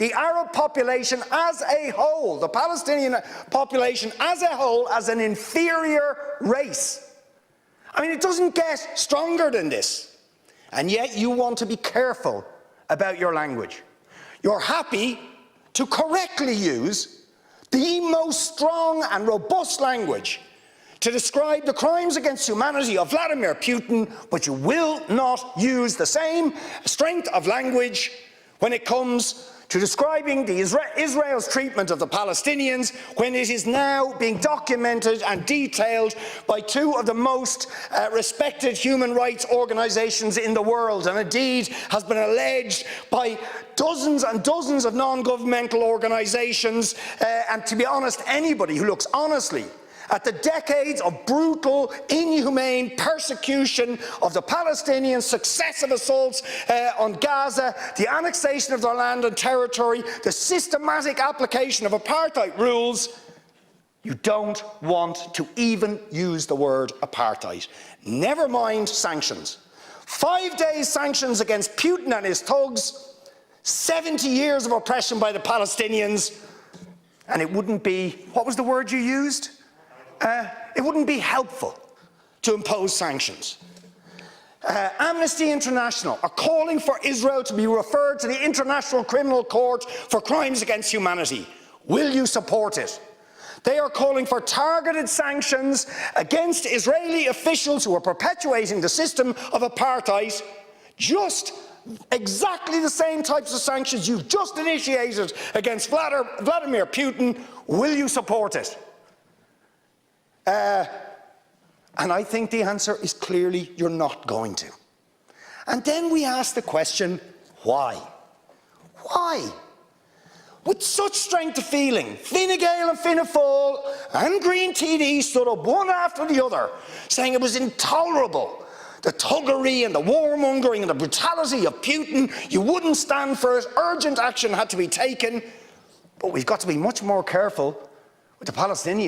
the Arab population as a whole, the Palestinian population as a whole, as an inferior race. I mean, it doesn't get stronger than this. And yet you want to be careful about your language. You're happy to correctly use the most strong and robust language to describe the crimes against humanity of Vladimir Putin, but you will not use the same strength of language when it comes to describing Israel's treatment of the Palestinians, when it is now being documented and detailed by two of the most respected human rights organisations in the world, and indeed has been alleged by dozens and dozens of non-governmental organisations, and to be honest, anybody who looks honestly at the decades of brutal, inhumane persecution of the Palestinians, successive assaults on Gaza, the annexation of their land and territory, the systematic application of apartheid rules, you don't want to even use the word apartheid. Never mind sanctions. 5 days sanctions against Putin and his thugs, 70 years of oppression by the Palestinians, and it wouldn't be, what was the word you used? It wouldn't be helpful to impose sanctions. Amnesty International are calling for Israel to be referred to the International Criminal Court for crimes against humanity. Will you support it? They are calling for targeted sanctions against Israeli officials who are perpetuating the system of apartheid, just exactly the same types of sanctions you've just initiated against Vladimir Putin. Will you support it? And I think the answer is clearly you're not going to. And then we ask the question, why? Why? With such strength of feeling, Fine Gael and Fianna Fáil and Green TD stood up one after the other, saying it was intolerable, the thuggery and the warmongering and the brutality of Putin. You wouldn't stand for it. Urgent action had to be taken. But we've got to be much more careful with the Palestinians.